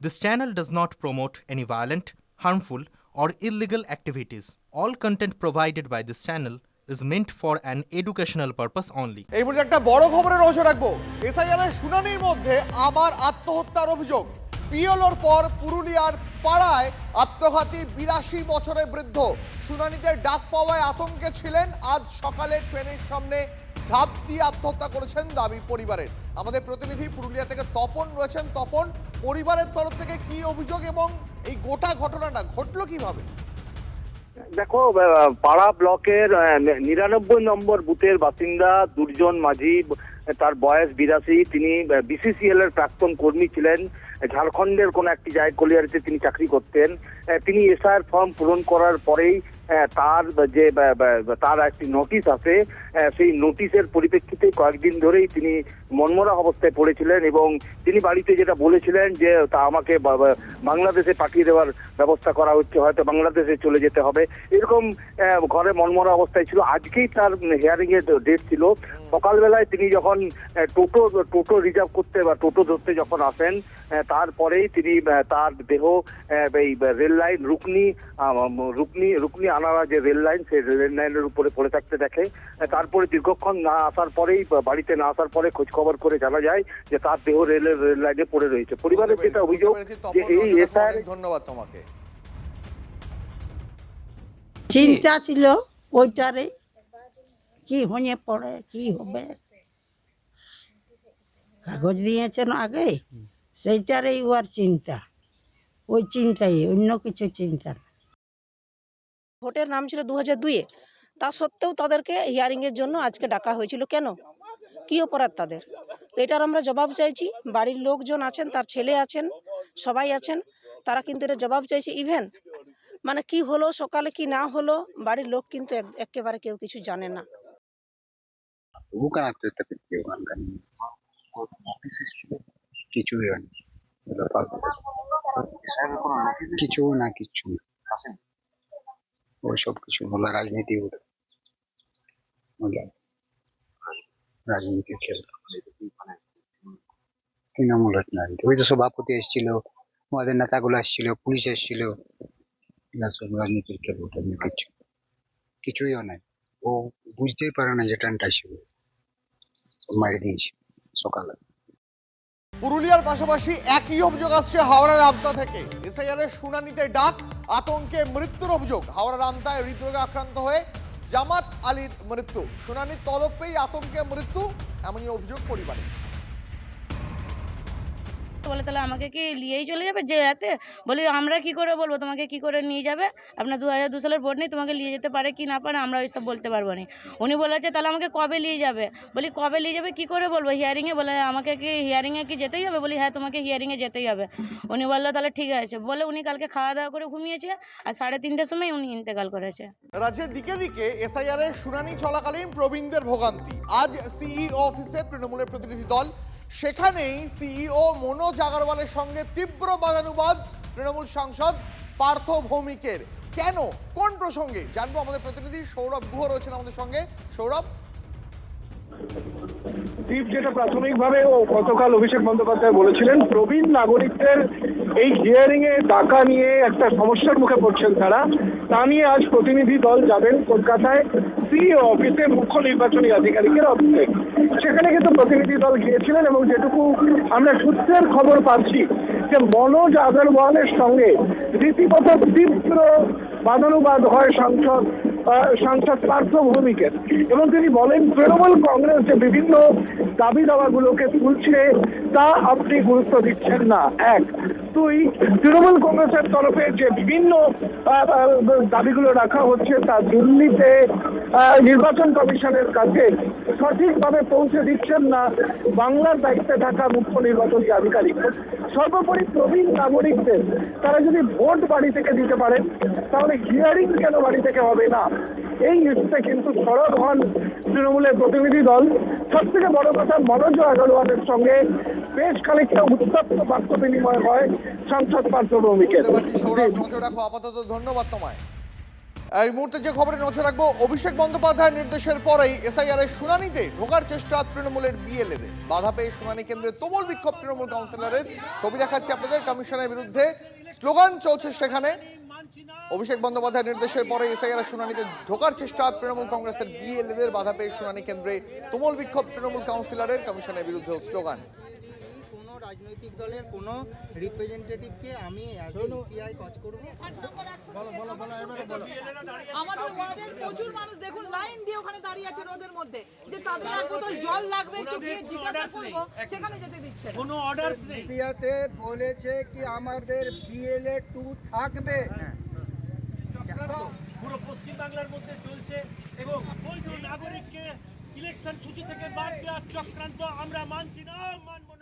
This channel does not promote any violent, harmful, or illegal activities. All content provided by this channel is meant for an educational purpose only. এই মুহূর্তে একটা বড় খবরের নজর রাখবো। SIR এর শুনানির মধ্যে আবার আত্মহত্যার অভিযোগ। পিএলওর পর পুরুলিয়ার পাড়ায় আত্মঘাতী 82 বছরের বৃদ্ধ। শুনানিতে ডাক পাওয়ায় আতঙ্কে ছিলেন। আজ সকালে ট্রেনের সামনে ঝাঁপ দিয়ে আত্মহত্যা করেছেন দাবি পরিবারের। আমাদের প্রতিনিধি পুরুলিয়া থেকে তপন রয়েছেন। তপন, পরিবারের তরফ থেকে কি অভিযোগ এবং এই গোটা ঘটনাটা ঘটলো কিভাবে? দেখো, পাড়া ব্লকের 99 নম্বর বুথের বাসিন্দা দুর্জন মাঝি, তার বয়স 82। তিনি বিসিসিএল এর প্রাক্তন কর্মী ছিলেন। ঝাড়খণ্ডের কোন একটি জায়গা কলিয়ারিতে তিনি চাকরি করতেন। তিনি এসআইআর ফর্ম পূরণ করার পরেই তার একটি নোটিশ আসে। সেই নোটিশের পরিপ্রেক্ষিতে কয়েকদিন ধরেই তিনি মনমরা অবস্থায় পড়েছিলেন এবং তিনি বাড়িতে যেটা বলেছিলেন যে তা আমাকে বাংলাদেশে পাঠিয়ে দেওয়ার ব্যবস্থা করা হচ্ছে, হয়তো বাংলাদেশে চলে যেতে হবে, এরকম ঘরে মনমরা অবস্থায় ছিল। আজকেই তার হিয়ারিং এর ডেট ছিল। সকালবেলায় তিনি যখন টোটো রিজার্ভ করতে বা টোটো ধরতে যখন আসেন, তারপরেই তিনি তার দেহ এই রেল লাইন রুকনি আনারা যে রেল লাইন, সেই রেল লাইনের উপরে পড়ে থাকতে দেখে। তারপরে দীর্ঘক্ষণ না আসার পরেই, বাড়িতে না আসার পরে খোঁজ খবর করে জানা যায় যে তার দেহ রেল লাইনে পড়ে রয়েছে। পরিবারের যেটা অভিযোগ যে এই এসআইআর। ধন্যবাদ তোমাকে। চিন্তা ছিল ওইটারে কি হয়ে পড়ে, কি হবে। কাগজ দিয়েছেন আগে, সেইটারই ওর চিন্তা, ওই চিন্তাই, অন্য কিছু চিন্তা না। ভোটের নাম ছিল 2002-এ, তা সত্ত্বেও তাদেরকে হিয়ারিংয়ের জন্য আজকে ডাকা হয়েছিল। কেন, কী অপরাধ তাদের? তো এটার আমরা জবাব চাইছি। বাড়ির লোকজন আছেন, তার ছেলে আছেন, সবাই আছেন, তারা কিন্তু এটা জবাব চাইছে। ইভেন মানে কি হলো সকালে, কি না হলো, বাড়ির লোক কিন্তু একেবারে কেউ কিছু জানে না। কিছু না ওইসব কিছু হলো রাজনীতি, রাজনীতির খেল, তৃণমূল রাজনীতি। ওই তো সভাপতি এসেছিল, আমাদের নেতাগুলো এসেছিল, পুলিশ এসেছিল, সব রাজনীতির খেল। ওটা নিয়ে কিছুই নাই। ও বুঝতেই পারে না যে ট্রেনটা ছিল, মারি দিয়েছে সকালে। পুরুলিয়ার পাশাপাশি একই অভিযোগ আসছে হাওড়ার আমতা থেকে। এসআইআর এর শুনানিতে ডাক, আতঙ্কে মৃত্যুর অভিযোগ। হাওড়ার আমতায় হৃদরোগে আক্রান্ত হয়ে জামাত আলীর মৃত্যু। শুনানির তলব পেয়ে আতঙ্কে মৃত্যু, এমনই অভিযোগ পরিবারের। বলে তাহলে আমাকে কি নিয়েই চলে যাবে যে হাতে? বলি আমরা কি করে বলবো তোমাকে, কি করে নিয়ে যাবে? আপনার 2002 সালের ভোট নেই, তোমাকে নিয়ে যেতে পারে কি না পারে আমরা ওইসব বলতে পারবো না। উনি বলেছে তাহলে আমাকে কবে নিয়ে যাবে? বলি কবে নিয়ে যাবে কি করে বলবো? হিয়ারিংয়ে। বলে আমাকে কি হিয়ারিংয়ে কি যেতেই হবে? বলি হ্যাঁ, তোমাকে হিয়ারিংয়ে যেতেই হবে। উনি বললো তাহলে ঠিক আছে। বলে উনি কালকে খাওয়া দাওয়া করে ঘুমিয়েছে আর 3:30টার সময় উনি ইন্তেকাল করেছে। রাজ্যের দিকে দিকে এসআইআর এর শুনানি চলাকালীন প্রবীণদের ভোগান্তি। আজ সিইও অফিসে তৃণমূলের প্রতিনিধি দল। সেখানেই সিইও মনোজ আগরওয়ালের সঙ্গে তীব্র বাদানুবাদ তৃণমূল সাংসদ পার্থ ভৌমিকের। কেন, কোন প্রসঙ্গে জানবো। আমাদের প্রতিনিধি সৌরভ গুহ রয়েছেন আমাদের সঙ্গে। সৌরভ, যেটা প্রাথমিকভাবে গতকাল অভিষেক বন্দ্যোপাধ্যায় বলেছিলেন, প্রবীণ নাগরিকদের এই হিয়ারিং এ ডাকা নিয়ে একটা সমস্যার মুখে পড়ছেন তারা। তা নিয়ে আজ প্রতিনিধি দল যাবেন কলকাতায় সিইও অফিসে, মুখ্য নির্বাচনী আধিকারিকের অফিসে। সেখানে কিন্তু প্রতিনিধি দল গিয়েছিলেন এবং যেটুকু আমরা সূত্রের খবর পাচ্ছি যে মনোজ আগরওয়ালের সঙ্গে রীতিমতো তীব্র বাদানুবাদ হয় সাংসদ পার্থ ভৌমিকের। এবং তিনি বলেন তৃণমূল কংগ্রেস যে বিভিন্ন দাবি দাওয়াগুলোকে তুলছে তা আপনি গুরুত্ব দিচ্ছেন না। এক, দুই, তৃণমূল কংগ্রেসের তরফে যে বিভিন্ন দাবিগুলো রাখা হচ্ছে তা দিল্লিতে নির্বাচন কমিশনের কাছে সঠিকভাবে পৌঁছে দিচ্ছেন না বাংলার দায়িত্বে থাকা মুখ্য নির্বাচনী আধিকারিক। সর্বোপরি প্রবীণ নাগরিকদের তারা যদি ভোট বাড়ি থেকে দিতে পারেন তাহলে হিয়ারিং কেন বাড়ি থেকে হবে না, এই ইস্যুতে কিন্তু সরব হন তৃণমূলের প্রতিনিধি দল। সব থেকে বড় কথা, মনোজ আগরওয়ালের সঙ্গে বেশ খানিকটা উত্তপ্ত বাক্য বিনিময় হয় সাংসদ পার্থ ভৌমিকের। সৌরভ, নজর রাখো আপাতত। ধন্যবাদ তোমায়। এই মুহূর্তে যে খবরে নজর রাখবো, অভিষেক বন্দ্যোপাধ্যায়ের নির্দেশের পরেই এসআইআর এর শুনানিতে ঢোকার চেষ্টা তৃণমূলের বিএলএদের। বাধা পেয়ে শুনানি কেন্দ্রে তুমুল বিক্ষোভ তৃণমূল কাউন্সিলরের। ছবি দেখাচ্ছি আপনাদের। কমিশনের বিরুদ্ধে স্লোগান চলছে সেখানে। অভিষেক বন্দ্যোপাধ্যায়ের নির্দেশের পরে এসআইআর শুনানিতে ঢোকার চেষ্টা তৃণমূল কংগ্রেসের বিএলএদের। বাধা পেয়ে শুনানি কেন্দ্রে তুমুল বিক্ষোভ তৃণমূল কাউন্সিলরের। কমিশনের বিরুদ্ধে স্লোগান। কোনো রাজনৈতিক দলের কোনো রিপ্রেজেন্টেটিভকে আমি সিআই কাজ করব। আমাদের ওয়ার্ডের প্রচুর মানুষ দেখুন লাইন দিয়ে ওখানে দাঁড়িয়ে আছে রোদের মধ্যে, যে তাদের এক বোতল জল লাগবে, একটু গিয়ে জিজ্ঞাসা করব, সেখানে যেতে দিচ্ছে না। কোনো অর্ডার নেই। মিডিয়াতে বলেছে কি আমাদের বিএলএ 2 থাকবে। পুরো পশ্চিম বাংলার মধ্যে চলছে এবং বৈধ নাগরিককে ইলেকশন সূচি থেকে বাদ দেওয়ার চক্রান্ত আমরা মানছি না, মানব না।